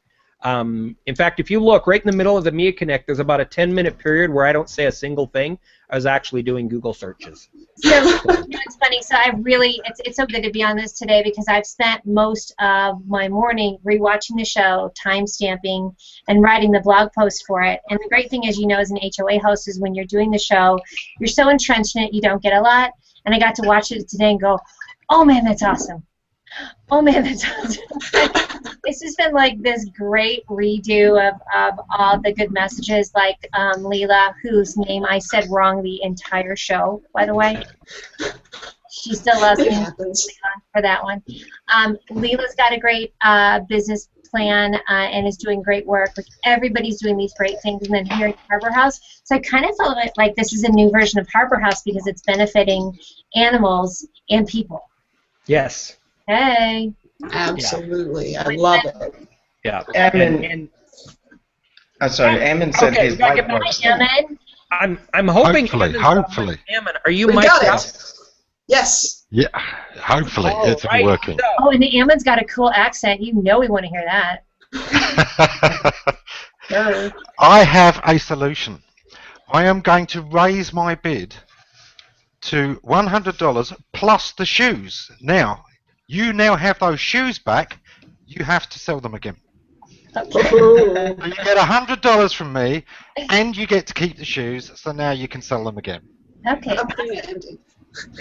In fact, if you look right in the middle of the Mia Connect, there's about a 10-minute period where I don't say a single thing. I was actually doing Google searches. So it's funny. So I really, it's so good to be on this today because I've spent most of my morning rewatching the show, time-stamping, and writing the blog post for it. And the great thing, as you know, as an HOA host, is when you're doing the show, you're so entrenched in it, you don't get a lot. And I got to watch it today and go, oh man, that's awesome. Oh man, that's awesome. It's just been like this great redo of all the good messages, like Leela, whose name I said wrong the entire show, by the way. She still loves me for that one. Leela's got a great business plan and is doing great work. Like everybody's doing these great things, and then here at Harbor House. So I kind of felt like this is a new version of Harbor House because it's benefiting animals and people. Yes. Hey. Absolutely. Yeah. I love it. Yeah. Ammon, sorry, Ammon said his mic works. I'm hoping. Hopefully. Ammon, are you we mic'd got up? it. Yes. Yeah, hopefully it's right. working. Oh, and the Ammon's got a cool accent. You know we want to hear that. I have a solution. I am going to raise my bid to $100 plus the shoes. Now, you now have those shoes back. You have to sell them again. So you get $100 from me, and you get to keep the shoes. So now you can sell them again. Okay.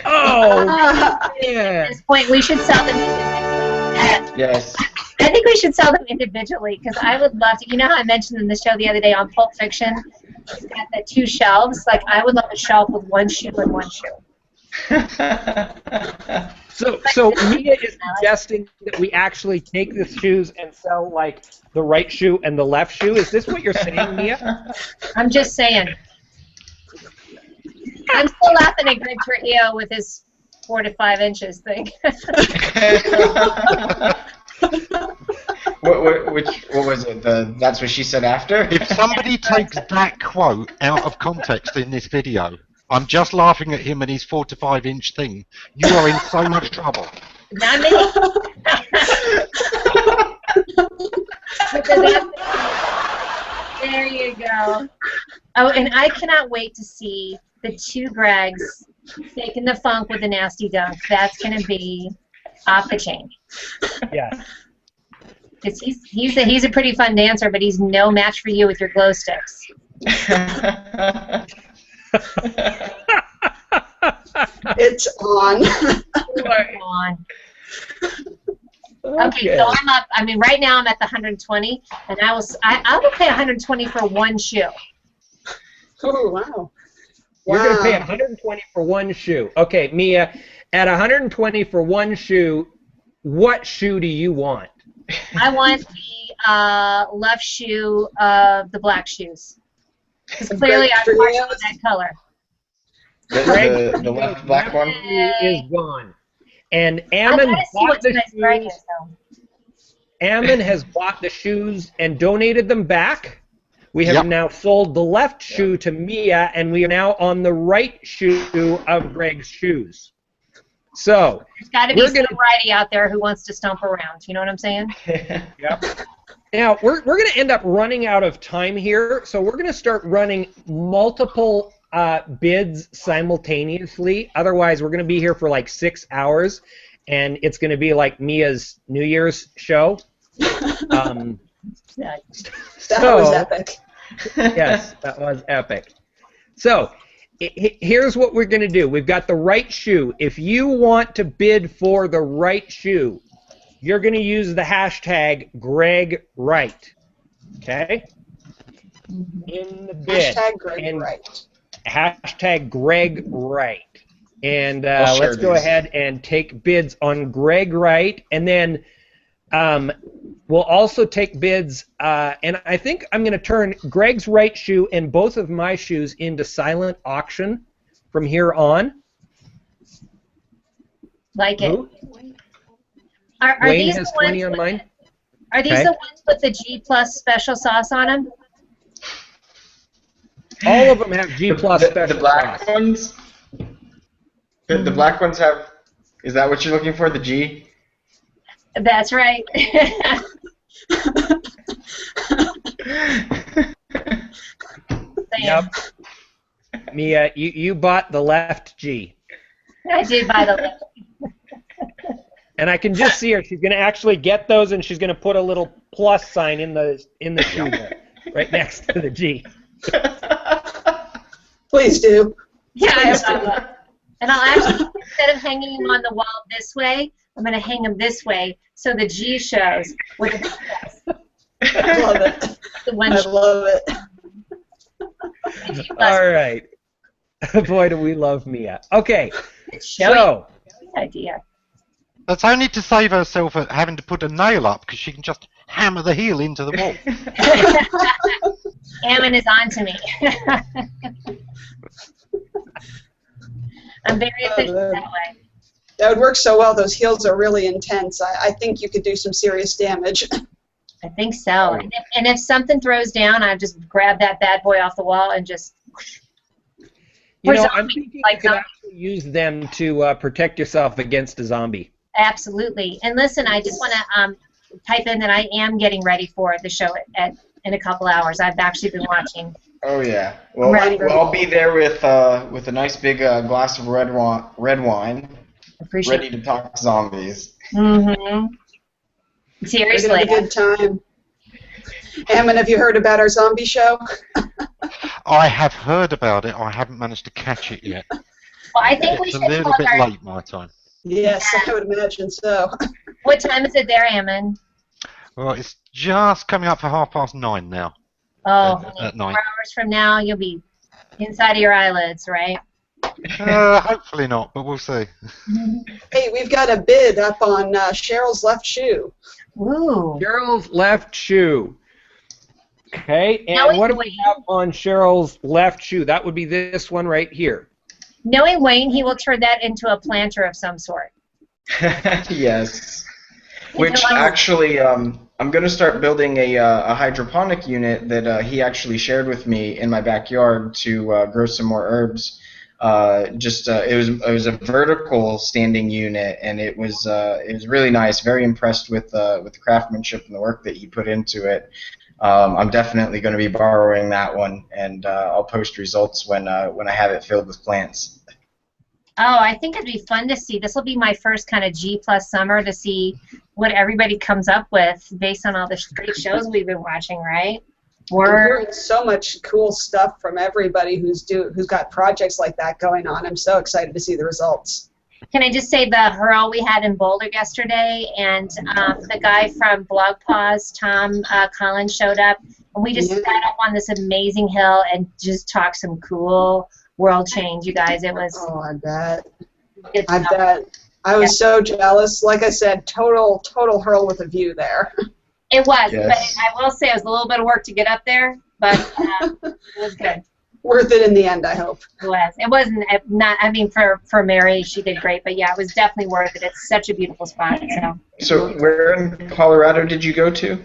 Oh, At this point, we should sell them individually. Yes. I think we should sell them individually because I would love to. You know how I mentioned in the show the other day on Pulp Fiction, he's got the 2 shelves. Like I would love a shelf with 1 shoe and 1 shoe. So Mia is suggesting that we actually take the shoes and sell like the right shoe and the left shoe. Is this what you're saying, Mia? I'm just saying. I'm still laughing at Greg Trujillo with his 4 to 5 inches thing. What was it? That's what she said after? If somebody takes that quote out of context in this video, I'm just laughing at him and his 4 to 5 inch thing. You are in so much trouble. Not me. There you go. Oh, and I cannot wait to see the 2 Gregs taking the funk with the nasty dunk. That's going to be off the chain. Yeah. Because he's a pretty fun dancer, but he's no match for you with your glow sticks. It's on. It's on. Okay, so I'm up. I mean, right now I'm at the 120, and I will pay 120 for 1 shoe. Oh wow. You're going to pay 120 for 1 shoe. Okay, Mia, at 120 for 1 shoe, what shoe do you want? I want the left shoe of the black shoes. Because clearly I'm partial to that color. The left black one is gone. And Ammon bought the shoes. Ammon has bought the shoes and donated them back. We have now sold the left shoe to Mia, and we are now on the right shoe of Greg's shoes. So there's got to be some righty out there who wants to stomp around. You know what I'm saying? Yep. Now we're going to end up running out of time here, so we're going to start running multiple bids simultaneously. Otherwise, we're going to be here for like 6 hours, and it's going to be like Mia's New Year's show. That was epic. Yes, that was epic. So here's what we're going to do. We've got the right shoe. If you want to bid for the right shoe, you're going to use the hashtag GregWright. Okay? In the bid. Hashtag GregWright. Hashtag GregWright. And I'll share let's go these. ahead and take bids on Greg Wright, and then we'll also take bids, and I think I'm going to turn Greg's right shoe and both of my shoes into silent auction from here on. Like it. Who? Are Wayne these has the ones 20 on with mine. Are these Okay. the ones with the G plus special sauce on them? All of them have G plus the special black sauce. ones. The black ones have. Is that what you're looking for? The G? That's right. Yep. Mia, you bought the left G. I did buy the left. And I can just see her. She's going to actually get those, and she's going to put a little plus sign in the shoe there, right next to the G. Please do. Yeah, I will. And I'll actually, instead of hanging them on the wall this way, I'm going to hang them this way so the G shows with the plus. I love it. The one I love it. All right. Boy, do we love Mia. Okay, Show so you. Good idea. That's only to save herself at having to put a nail up because she can just hammer the heel into the wall. Ammon is on to me. I'm very efficient that way. That would work so well. Those heels are really intense. I think you could do some serious damage. I think so. And if something throws down, I just grab that bad boy off the wall and just. you know, Or I'm zombie, thinking like you could zombie. actually use them to protect yourself against a zombie. Absolutely. And listen, I just want to type in that I am getting ready for the show in a couple hours. I've actually been watching. Oh yeah. Well, Right. I'll be there with a nice big glass of red wine, Appreciate ready to talk zombies. Mm-hmm. We're Seriously. gonna have a good time. Ammon, have you heard about our zombie show? I have heard about it. I haven't managed to catch it yet. Well, I think we It's a should little plug bit our. late my time. Yes, I would imagine so. What time is it there, Ammon? Well, it's just coming up for 9:30 now. Oh, At honey, 4 night. hours from now, you'll be inside of your eyelids, right? Hopefully not, but we'll see. Hey, we've got a bid up on Cheryl's left shoe. Ooh. Cheryl's left shoe. Okay, and Knowing what do we Wayne- have on Cheryl's left shoe? That would be this one right here. Knowing Wayne, he will turn that into a planter of some sort. Yes. Which Until I'm- actually, I'm going to start building a hydroponic unit that he actually shared with me in my backyard to grow some more herbs. It was a vertical standing unit, and it was really nice. Very impressed with the craftsmanship and the work that he put into it. I'm definitely going to be borrowing that one, and I'll post results when I have it filled with plants. Oh, I think it'd be fun to see. This will be my first kind of G plus summer to see what everybody comes up with based on all the great shows we've been watching, right? I'm We're hearing so much cool stuff from everybody who's got projects like that going on. I'm so excited to see the results. Can I just say the hurl we had in Boulder yesterday, and the guy from Blog Pause, Tom Collins, showed up, and we just Yeah. sat up on this amazing hill and just talked some cool world change, you guys. It was Oh, I bet. good I stuff. bet. I was so jealous. Like I said, total hurl with a view there. It was, Yes. but I will say it was a little bit of work to get up there, but it was good. Worth it in the end, I hope. It was. It wasn't not. I mean, for Mary, she did great, but yeah, it was definitely worth it. It's such a beautiful spot. So where in Colorado did you go to?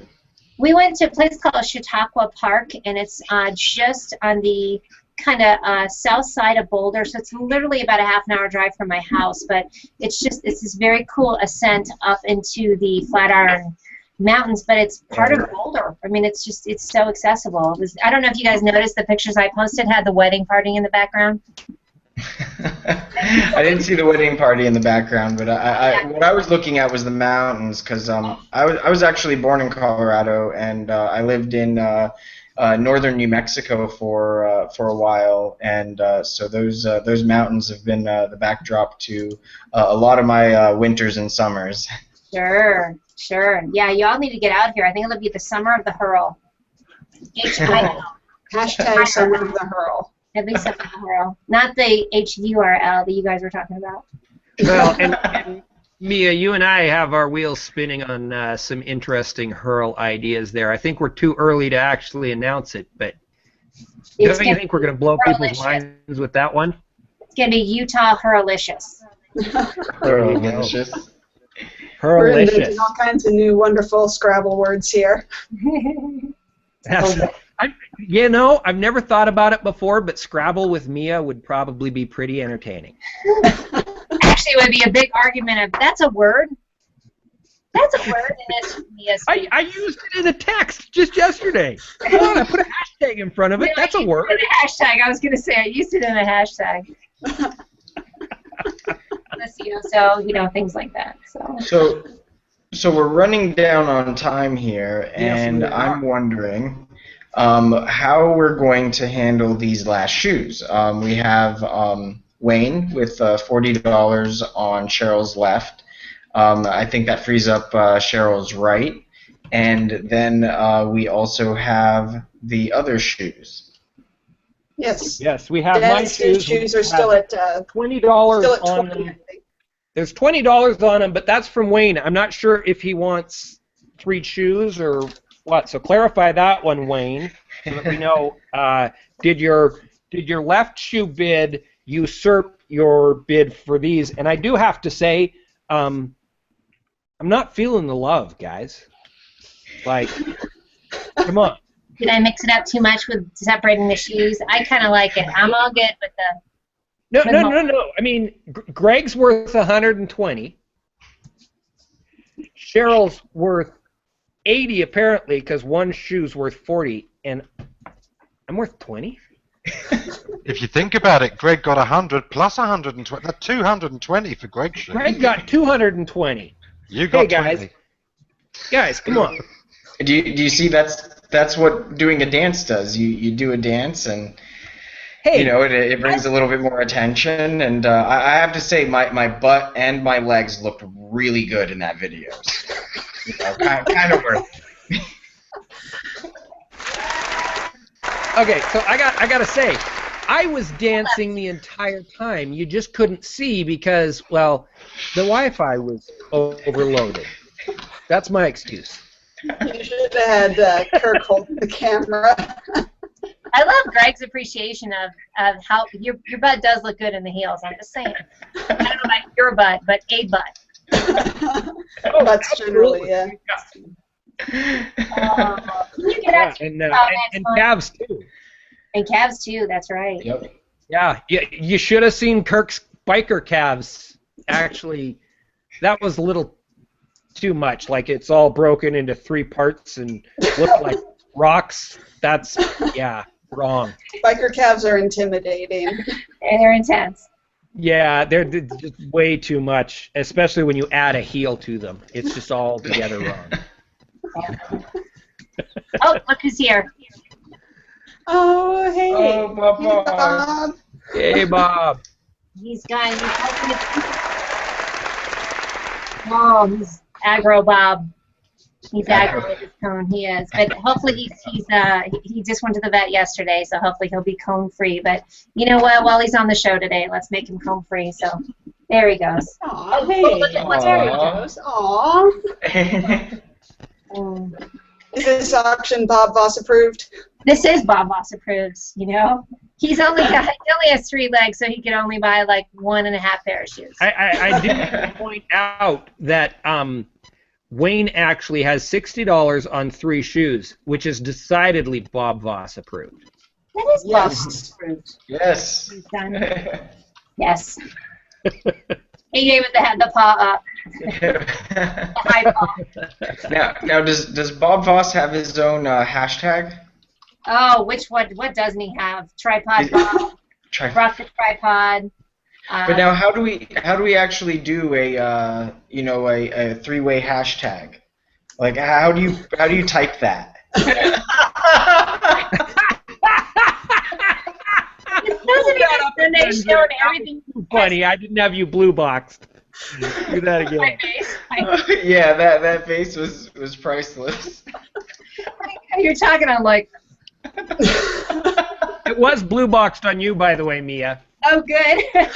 We went to a place called Chautauqua Park, and it's just on the kind of south side of Boulder, so it's literally about a half an hour drive from my house. But it's this very cool ascent up into the Flatiron Mountains, but it's part of Boulder. I mean, it's so accessible. I don't know if you guys noticed the pictures I posted had the wedding party in the background. I didn't see the wedding party in the background, but what I was looking at was the mountains, because I was actually born in Colorado, and I lived in northern New Mexico for a while, and so those mountains have been the backdrop to a lot of my winters and summers. Sure. Yeah, y'all need to get out here. I think it'll be the summer of the hurl. HIO. Hashtag summer of the hurl. At least on the URL, not the HURL that you guys were talking about. Well, and Mia, you and I have our wheels spinning on some interesting hurl ideas there. I think we're too early to actually announce it, but don't you think we're going to blow people's minds with that one? It's going to be Utah Hurlicious. Hurlicious. We're inventing all kinds of new wonderful Scrabble words here. You know, I've never thought about it before, but Scrabble with Mia would probably be pretty entertaining. Actually, it would be a big argument of, that's a word? That's a word in Mia's speech. I used it in a text just yesterday. Come on, I put a hashtag in front of it. That's a word. A hashtag. I was going to say, I used it in a hashtag. So, things like that. So we're running down on time here, and yes, I'm wondering how we're going to handle these last shoes. We have Wayne with $40 on Cheryl's left. I think that frees up Cheryl's right. And then we also have the other shoes. Yes. Yes, we have my shoes. Shoes are still at $20 on them. I think. There's $20 on them, but that's from Wayne. I'm not sure if he wants 3 shoes or what. So clarify that one, Wayne, so that we know. Did your left shoe bid usurp your bid for these? And I do have to say, I'm not feeling the love, guys. Like, come on. Did I mix it up too much with separating the shoes? I kind of like it. I'm all good with the... No. I mean, Greg's worth 120. Cheryl's worth 80 apparently, because one shoe's worth 40, and I'm worth 20. If you think about it, Greg got 100 plus 120. That's 220 for Greg's shoe. Greg got 220. You got 20. Guys, come on. Do you see that's what doing a dance does? You do a dance and it brings a little bit more attention. And I have to say my butt and my legs looked really good in that video. So, kind of worth it. Okay, so I got to say, I was dancing the entire time. You just couldn't see because, well, the Wi-Fi was overloaded. That's my excuse. You should have had Kirk hold the camera. I love Greg's appreciation of how your butt does look good in the heels. I'm just saying. I don't know about your butt, but a butt. Butts generally, yeah. And calves too. And calves too. That's right. Yep. Yeah, you should have seen Kirk's biker calves. Actually, that was a little too much. Like it's all broken into 3 parts and looked like rocks. That's wrong. Biker calves are intimidating. And they're intense. Yeah, they're just way too much, especially when you add a heel to them. It's just all together wrong. Oh, look who's here. Oh, hey. Oh, Bob. Hey, Bob. He's aggro, Bob. He's aggro with his cone. He is, but hopefully he just went to the vet yesterday, so hopefully he'll be cone free. But you know what? While he's on the show today, let's make him cone free. So there he goes. Aw, hey. There he goes. Aw. Is this auction Bob Voss approved? This is Bob Voss approved. He's only has 3 legs, so he could only buy like 1.5 pair of shoes. I did point out that Wayne actually has $60 on 3 shoes, which is decidedly Bob Voss approved. That is Bob Voss approved. Yes. He's done. Yes. He gave it the paw up. The high paw. Now does Bob Voss have his own hashtag? Oh, what doesn't he have? Tripod Bob. Rock the tripod. But now, how do we actually do a 3-way hashtag? Like, how do you type that? They showed everything. Funny, I didn't have you blue boxed. Do that again. My face. Yeah, that face was priceless. You're talking on like. It it was blue boxed on you, by the way, Mia. Oh, good. I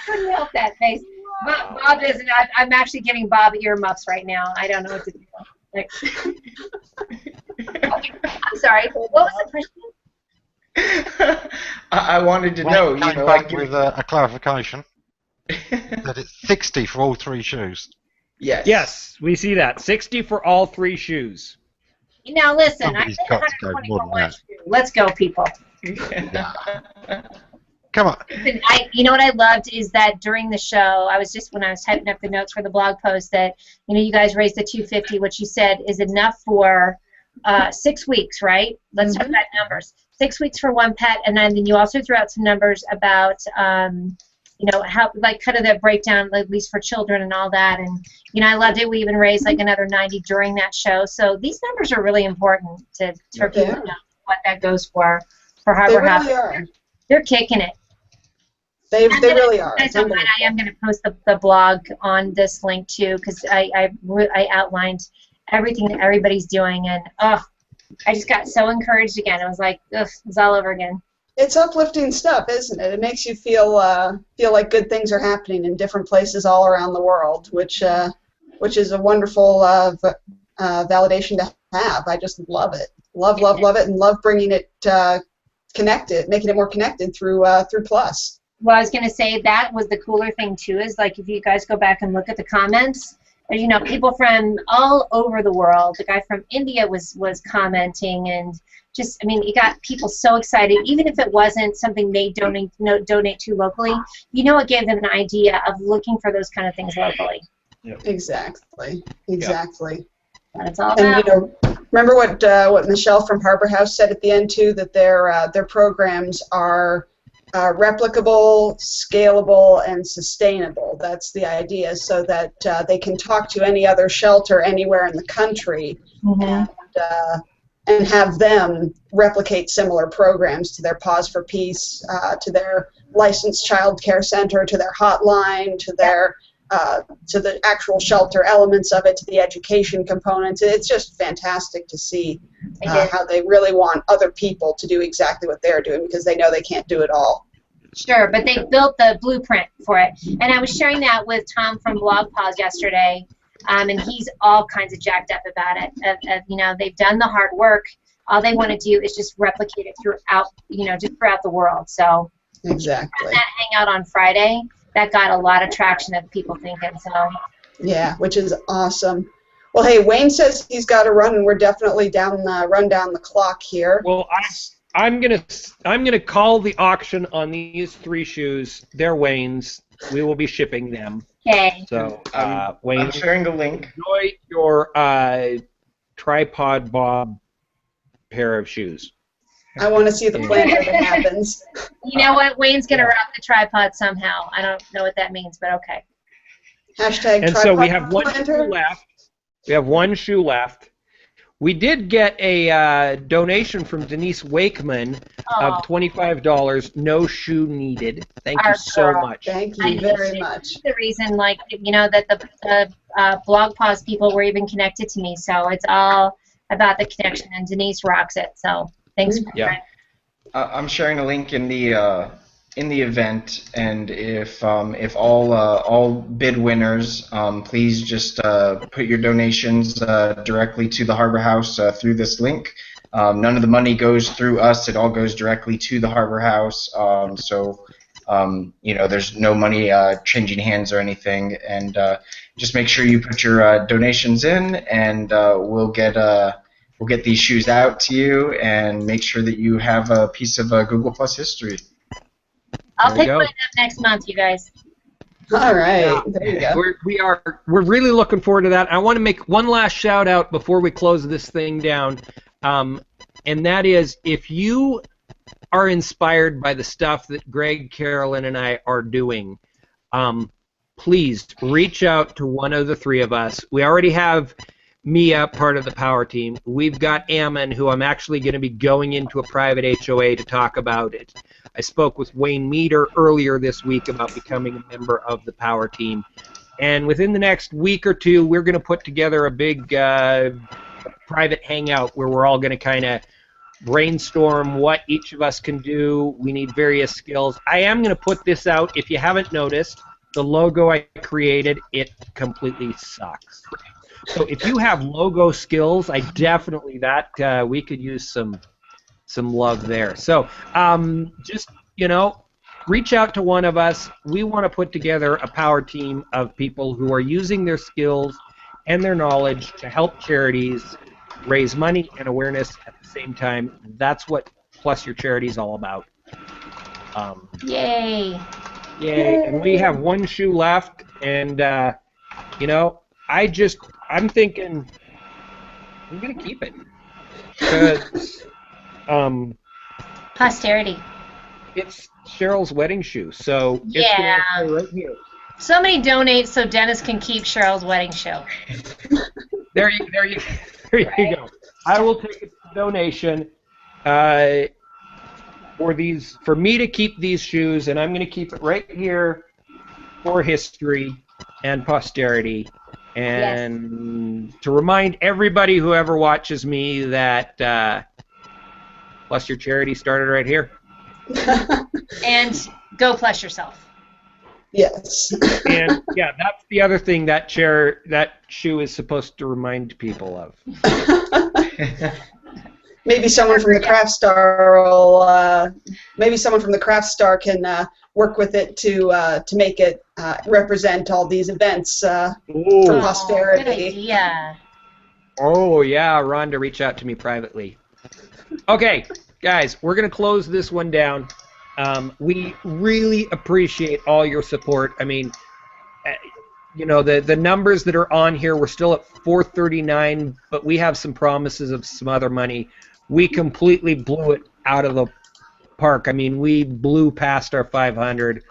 couldn't help that face. Bob isn't. I'm actually giving Bob earmuffs right now. I don't know what to do. Like, okay, I'm sorry. What was the question? I wanted to know, you know, back like with a clarification that it's 60 for all 3 shoes. yes. Yes, we see that. 60 for all 3 shoes. Now listen, I Somebody's think got to go 120 more for than one that. shoe. Let's go, people. Come on. Listen, you know what I loved is that during the show, when I was typing up the notes for the blog post, that you guys raised the $250, which you said is enough for 6 weeks, right? Let's talk about numbers. 6 weeks for one pet, and then you also threw out some numbers about how, like, kind of the breakdown, at least for children and all that. And I loved it. We even raised like another 90 during that show. So these numbers are really important for people to know what that goes for Harbor House. They really are. They're kicking it. They really are. I am going to post the blog on this link too, because I outlined everything that everybody's doing, and I just got so encouraged again. I was like, ugh, it's all over again. It's uplifting stuff, isn't it? It makes you feel like good things are happening in different places all around the world, which is a wonderful validation to have. I just love it, love it, and love bringing it connected, making it more connected through Plus. Well, I was going to say that was the cooler thing too, is like if you guys go back and look at the comments, people from all over the world. The guy from India was commenting, and just, it got people so excited. Even if it wasn't something they donate to locally, it gave them an idea of looking for those kind of things locally. Yep. Exactly. That's all about. And remember what Michelle from Harbor House said at the end too, that their programs are replicable, scalable, and sustainable. That's the idea, so that they can talk to any other shelter anywhere in the country and have them replicate similar programs to their Pause for Peace, to their licensed child care center, to their hotline, to their to the actual shelter elements of it, to the education components. It's just fantastic to see how they really want other people to do exactly what they're doing, because they know they can't do it all. Sure, but they built the blueprint for it. And I was sharing that with Tom from Blog Pause yesterday, and he's all kinds of jacked up about it. They've done the hard work. All they want to do is just replicate it throughout, just throughout the world. So exactly. That hangout on Friday, that got a lot of traction of people thinking. So yeah, which is awesome. Well, hey, Wayne says he's got to run, and we're definitely run down the clock here. Well, I'm gonna call the auction on these 3 shoes. They're Wayne's. We will be shipping them. Okay. So, Wayne, I'm sharing the link. Enjoy your tripod bob pair of shoes. I want to see the planter that happens. You know what? Wayne's gonna wrap the tripod somehow. I don't know what that means, but okay. Hashtag and tripod so we have one planter. shoe left. We have 1 shoe left. We did get a donation from Denise Wakeman of $25. No shoe needed. Thank you so much. Thank you very much. The reason, that the Blog Pause people were even connected to me, so it's all about the connection, and Denise rocks it. So thanks for that. I'm sharing a link in the event, and if all bid winners, please just put your donations directly to the Harbor House through this link. None of the money goes through us; it all goes directly to the Harbor House. So there's no money changing hands or anything. And just make sure you put your donations in, and we'll get these shoes out to you, and make sure that you have a piece of Google Plus history. I'll pick mine up next month, you guys. All right, there you go. We're really looking forward to that. I want to make one last shout out before we close this thing down, and that is, if you are inspired by the stuff that Greg, Carolyn, and I are doing, please reach out to one of the 3 of us. We already have Mia, part of the power team. We've got Ammon, who I'm actually going to be going into a private HOA to talk about it. I spoke with Wayne Meter earlier this week about becoming a member of the power team. And within the next week or 2, we're going to put together a big private hangout where we're all going to kind of brainstorm what each of us can do. We need various skills. I am going to put this out. If you haven't noticed, the logo I created, it completely sucks. So if you have logo skills, I definitely we could use some love there. So just, reach out to one of us. We want to put together a power team of people who are using their skills and their knowledge to help charities raise money and awareness at the same time. That's what Plus Your Charity is all about. Yay! Yay! And we have one shoe left, and I'm thinking I'm gonna keep it because posterity. It's Cheryl's wedding shoe, so it's Yeah. gonna stay right here. Somebody donate so Dennis can keep Cheryl's wedding shoe. There you go. I will take a donation for me to keep these shoes, and I'm going to keep it right here for history and posterity, and to remind everybody who ever watches me that Plus Your Charity started right here. And go plus yourself. Yes. And yeah, that's the other thing that shoe is supposed to remind people of. Maybe someone from the Craft Star can work with it to make it represent all these events for posterity. Good idea. Oh yeah, Rhonda, reach out to me privately. Okay, guys, we're gonna close this one down. We really appreciate all your support. I mean, the numbers that are on here, we're still at 439, but we have some promises of some other money. We completely blew it out of the park. I mean, we blew past our 500.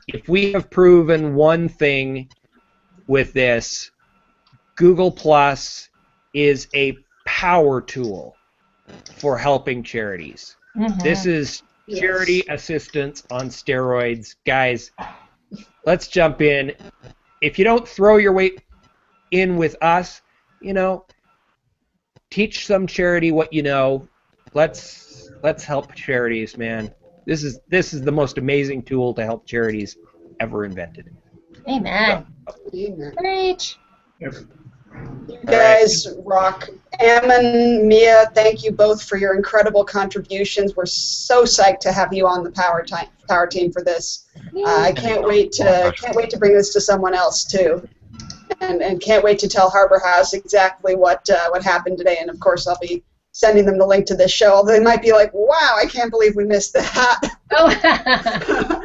If we have proven one thing with this, Google Plus is a power tool for helping charities. Mm-hmm. This is charity assistance on steroids. Guys, let's jump in. If you don't throw your weight in with us, teach some charity what you know. Let's help charities, man. This is the most amazing tool to help charities ever invented. Amen. Amen. Preach. You guys rock. Ammon, Mia, thank you both for your incredible contributions. We're so psyched to have you on the power team for this. I can't wait to bring this to someone else too, and can't wait to tell Harbor House exactly what happened today. And of course, I'll be sending them the link to this show. Although they might be like, "Wow, I can't believe we missed that." Oh.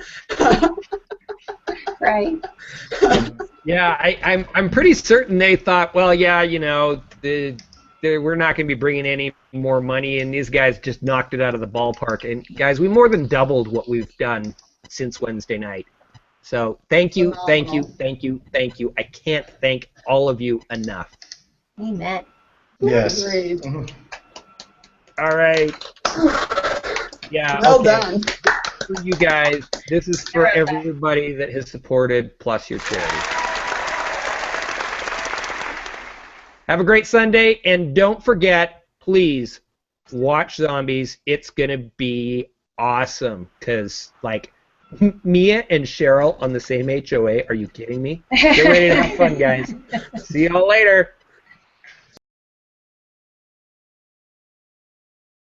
Right. Yeah, I'm pretty certain they thought, well, yeah, we're not going to be bringing any more money, and these guys just knocked it out of the ballpark. And guys, we more than doubled what we've done since Wednesday night. So thank you, thank you, thank you, thank you. I can't thank all of you enough. Amen. Yes. Agreed. All right. Yeah. Well okay. done. For you guys, this is for everybody that has supported Plus Your Charity. Have a great Sunday, and don't forget, please, watch Zombies. It's going to be awesome, because, Mia and Cheryl on the same HOA, are you kidding me? Get ready to have fun, guys. See y'all later.